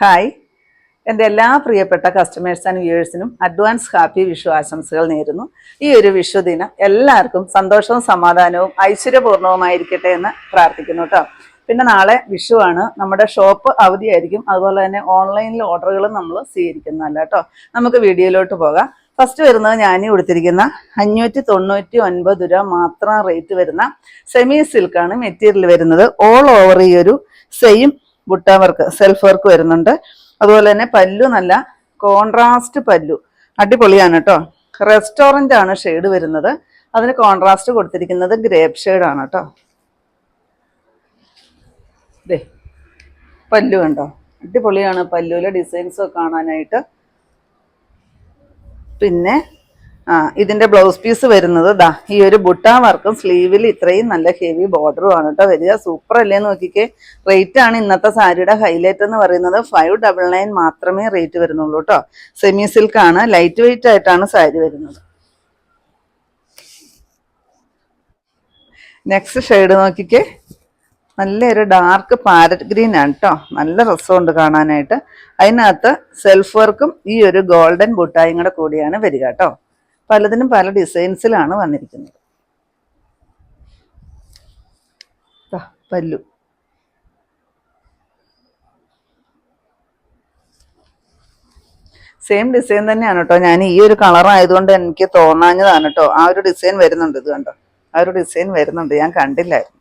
Hi, എൻ്റെ എല്ലാ പ്രിയപ്പെട്ട കസ്റ്റമേഴ്സ് ആൻഡ് വ്യൂവേഴ്സിനും അഡ്വാൻസ് ഹാപ്പി വിഷു ആശംസകൾ നേരുന്നു. ഈ ഒരു വിഷു ദിനം എല്ലാവർക്കും സന്തോഷവും സമാധാനവും ഐശ്വര്യപൂർണവുമായിരിക്കട്ടെ എന്ന് പ്രാർത്ഥിക്കുന്നു കേട്ടോ. പിന്നെ നാളെ വിഷുവാണ്, നമ്മുടെ ഷോപ്പ് അവധിയായിരിക്കും. അതുപോലെ തന്നെ ഓൺലൈനിൽ ഓർഡറുകളും നമ്മൾ സ്വീകരിക്കുന്നതല്ല കേട്ടോ. നമുക്ക് വീഡിയോയിലോട്ട് പോകാം. ഫസ്റ്റ് വരുന്നത് ഞാൻ കൊടുത്തിരിക്കുന്ന 599 രൂപ മാത്രം റേറ്റ് വരുന്ന സെമി സിൽക്കാണ് മെറ്റീരിയൽ വരുന്നത്. ഓൾ ഓവർ ഈ ഒരു same butta work, self work വരുന്നുണ്ട്. അതുപോലെ തന്നെ പല്ലു നല്ല കോൺട്രാസ്റ്റ് പല്ലു, അടിപൊളിയാണ് കേട്ടോ. റെസ്റ്റോറൻ്റ് ആണ് ഷെയ്ഡ് വരുന്നത്. അതിന് കോൺട്രാസ്റ്റ് കൊടുത്തിരിക്കുന്നത് ഗ്രേപ്പ് ഷെയ്ഡാണ് കേട്ടോ. ദേ പല്ലു കണ്ടോ, അടിപൊളിയാണ് പല്ലുവിലെ ഡിസൈൻസ് കാണാനായിട്ട്. പിന്നെ ഇതിൻ്റെ ബ്ലൗസ് പീസ് വരുന്നത് ദാ ഈ ഒരു ബുട്ട വർക്കും സ്ലീവിൽ ഇത്രയും നല്ല ഹെവി ബോർഡറും ആണ് കേട്ടോ വരിക. സൂപ്പർ അല്ലേ നോക്കിക്കേ. റേറ്റ് ആണ് ഇന്നത്തെ സാരിയുടെ ഹൈലൈറ്റ് എന്ന് പറയുന്നത്. 599 മാത്രമേ റേറ്റ് വരുന്നുള്ളൂ കേട്ടോ. സെമി സിൽക്ക് ആണ്, ലൈറ്റ് വെയിറ്റ് ആയിട്ടാണ് സാരി വരുന്നത്. നെക്സ്റ്റ് ഷെയ്ഡ് നോക്കിക്കേ, നല്ലൊരു ഡാർക്ക് പാരറ്റ് ഗ്രീൻ ആണ് കേട്ടോ. നല്ല രസമുണ്ട് കാണാനായിട്ട്. അതിനകത്ത് സെൽഫ് വർക്കും ഈ ഒരു ഗോൾഡൻ ബുട്ടായും കൂടെ കൂടിയാണ് വരിക കേട്ടോ. പലതിനും പല ഡിസൈൻസിലാണ് വന്നിരിക്കുന്നത്. പല്ലു സെയിം ഡിസൈൻ തന്നെയാണ് കേട്ടോ. ഞാൻ ഈ ഒരു കളർ ആയതുകൊണ്ട് എനിക്ക് തോന്നാഞ്ഞതാണ് കേട്ടോ. ആ ഒരു ഡിസൈൻ വരുന്നുണ്ട്, ഇത് കണ്ടോ, ആ ഒരു ഡിസൈൻ വരുന്നുണ്ട്, ഞാൻ കണ്ടില്ലായിരുന്നു.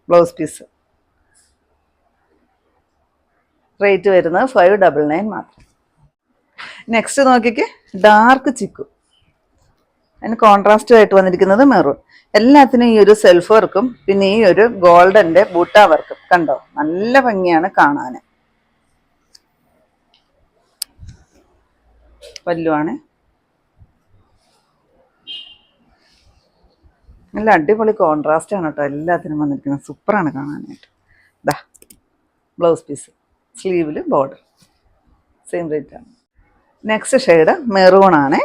ബ്ലൗസ് പീസ് റേറ്റ് വരുന്നത് 599 മാത്രം. നെക്സ്റ്റ് നോക്കിക്ക്, ഡാർക്ക് ചിക്കു, അതിന് കോൺട്രാസ്റ്റ് ആയിട്ട് വന്നിരിക്കുന്നത് മെറൂൺ. എല്ലാത്തിനും ഈ ഒരു സെൽഫ് വർക്കും പിന്നെ ഈ ഒരു ഗോൾഡന്റെ ബൂട്ട വർക്കും കണ്ടോ, നല്ല ഭംഗിയാണ് കാണാൻ. പല്ലുവാണ് നല്ല അടിപൊളി കോൺട്രാസ്റ്റ് ആണ് കേട്ടോ. എല്ലാത്തിനും വന്നിരിക്കുന്നത് സൂപ്പറാണ് കാണാനായിട്ട്. ബ്ലൗസ് പീസ്, സ്ലീവിൽ ബോർഡർ, സെയിം റേറ്റ് ആണ്. നെക്സ്റ്റ് ഷെയ്ഡ് മെറൂൺ ആണ്.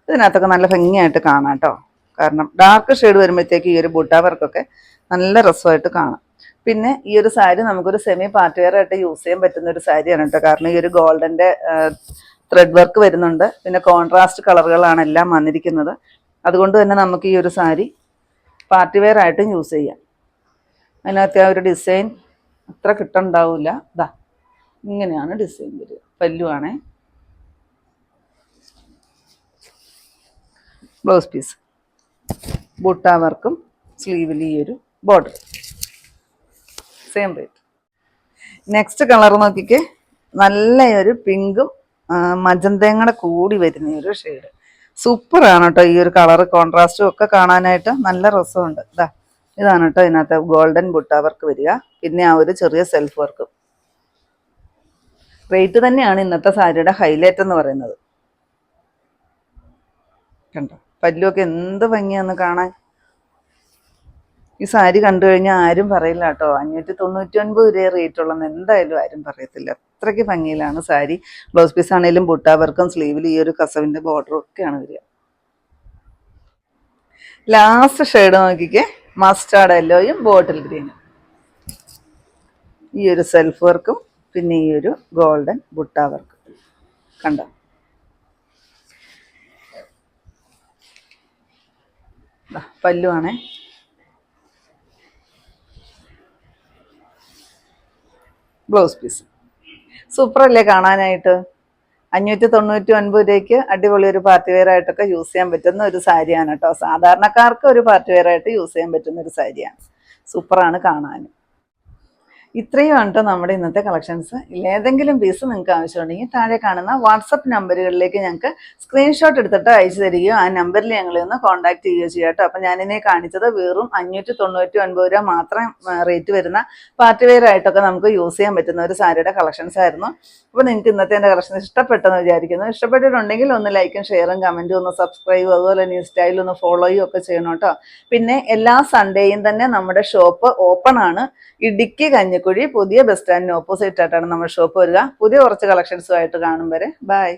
ഇതിനകത്തൊക്കെ നല്ല ഭംഗിയായിട്ട് കാണാം കേട്ടോ. കാരണം ഡാർക്ക് ഷെയ്ഡ് വരുമ്പോഴത്തേക്ക് ഈ ഒരു ബുട്ട വർക്കൊക്കെ നല്ല രസമായിട്ട് കാണാം. പിന്നെ ഈ ഒരു സാരി നമുക്കൊരു സെമി പാർട്ടി വെയർ ആയിട്ട് യൂസ് ചെയ്യാൻ പറ്റുന്ന ഒരു സാരിയാണ് കേട്ടോ. കാരണം ഈ ഒരു ഗോൾഡൻ്റെ ത്രെഡ് വർക്ക് വരുന്നുണ്ട്. പിന്നെ കോൺട്രാസ്റ്റ് കളറുകളാണ് എല്ലാം വന്നിരിക്കുന്നത്. അതുകൊണ്ട് തന്നെ നമുക്ക് ഈ ഒരു സാരി പാർട്ടി വെയർ ആയിട്ടും യൂസ് ചെയ്യാം. അതിനകത്ത് ആ ഒരു ഡിസൈൻ അത്ര കിട്ടുന്നുണ്ടാവില്ല. ഇങ്ങനെയാണ് ഡിസൈൻ വരിക. പല്ലുവാണേ, ബ്ലൗസ് പീസ്, ബൂട്ട വർക്കും സ്ലീവിൽ ഈ ഒരു border, same rate. Next colour നോക്കിക്കേ, നല്ല ഒരു പിങ്കും മജന്തയും കൂടെ കൂടി വരുന്ന ഒരു ഷെയ്ഡ്. സൂപ്പറാണ് കേട്ടോ. ഈ ഒരു കളർ കോൺട്രാസ്റ്റും ഒക്കെ കാണാനായിട്ട് നല്ല രസമുണ്ട്. ഇതാണ് കേട്ടോ ഇതിനകത്ത് ഗോൾഡൻ ബുട്ട വർക്ക് വരിക. പിന്നെ ആ ഒരു ചെറിയ സെൽഫ് വർക്കും. റേറ്റ് തന്നെയാണ് ഇന്നത്തെ സാരിയുടെ ഹൈലൈറ്റ് എന്ന് പറയുന്നത്. കണ്ടോ, പല്ലുമൊക്കെ എന്ത് ഭംഗിയാന്ന് കാണാൻ. ഈ സാരി കണ്ടു കഴിഞ്ഞാൽ ആരും പറയില്ല കേട്ടോ 599 രൂപ റേറ്റ് ഉള്ളതെന്ന് എന്തായാലും ആരും പറയത്തില്ല. അത്രയ്ക്ക് ഭംഗിയിലാണ് സാരി. ബ്ലൗസ് പീസ് ആണെങ്കിലും ബുട്ട വർക്കും സ്ലീവിൽ ഈ ഒരു കസവിൻ്റെ ബോർഡറും ഒക്കെയാണ് വരിക. ലാസ്റ്റ് ഷെയ്ഡ് നോക്കിക്കേ, മസ്റ്റാർഡ് യെല്ലോയും ബോട്ടിൽ ഗ്രീനും. ഈ ഒരു സെൽഫ് വർക്കും പിന്നെ ഈ ഒരു ഗോൾഡൻ ബുട്ട വർക്കും കണ്ടോ. പല്ലുവാണേ, ബ്ലൗസ് പീസ്. സൂപ്പറല്ലേ കാണാനായിട്ട്. 599 രൂപയ്ക്ക് അടിപൊളി ഒരു പാർട്ടി വെയർ ആയിട്ടൊക്കെ യൂസ് ചെയ്യാൻ പറ്റുന്ന ഒരു സാരിയാണ് കേട്ടോ. സാധാരണക്കാർക്ക് ഒരു പാർട്ടി വെയർ ആയിട്ട് യൂസ് ചെയ്യാൻ പറ്റുന്ന ഒരു സാരിയാണ്. സൂപ്പറാണ് കാണാൻ. ഇത്രയുമാണ് കേട്ടോ നമ്മുടെ ഇന്നത്തെ കളക്ഷൻസ്. ഏതെങ്കിലും പീസ് നിങ്ങൾക്ക് ആവശ്യമുണ്ടെങ്കിൽ താഴെ കാണുന്ന വാട്സപ്പ് നമ്പറുകളിലേക്ക് ഞങ്ങൾക്ക് സ്ക്രീൻഷോട്ട് എടുത്തിട്ട് അയച്ചു തരികയോ ആ നമ്പറിൽ ഞങ്ങളെ ഒന്ന് കോൺടാക്ട് ചെയ്യുകയോ ചെയ്യാം കേട്ടോ. അപ്പം ഞാനിതിനെ കാണിച്ചത് വെറും 599 രൂപ മാത്രം റേറ്റ് വരുന്ന പാർട്ടി വെയർ ആയിട്ടൊക്കെ നമുക്ക് യൂസ് ചെയ്യാൻ പറ്റുന്ന ഒരു സാരിയുടെ കളക്ഷൻസ് ആയിരുന്നു. അപ്പോൾ നിങ്ങൾക്ക് ഇന്നത്തെ എൻ്റെ കളക്ഷൻസ് ഇഷ്ടപ്പെട്ടെന്ന് വിചാരിക്കുന്നു. ഇഷ്ടപ്പെട്ടിട്ടുണ്ടെങ്കിൽ ഒന്ന് ലൈക്കും ഷെയറും കമൻറ്റും ഒന്ന് സബ്സ്ക്രൈബും അതുപോലെ തന്നെ ഇൻസ്റ്റയിൽ ഒന്ന് ഫോളോയും ഒക്കെ ചെയ്യണം കേട്ടോ. പിന്നെ എല്ലാ സൺഡേയും തന്നെ നമ്മുടെ ഷോപ്പ് ഓപ്പൺ ആണ്. ഇടുക്കി കഞ്ഞിക്കുഴി പുതിയ ബസ് സ്റ്റാൻഡിന് ഓപ്പോസിറ്റ് ആയിട്ടാണ് നമ്മുടെ ഷോപ്പ് വരിക. പുതിയ കുറച്ച് കളക്ഷൻസുമായിട്ട് കാണും വരെ ബൈ.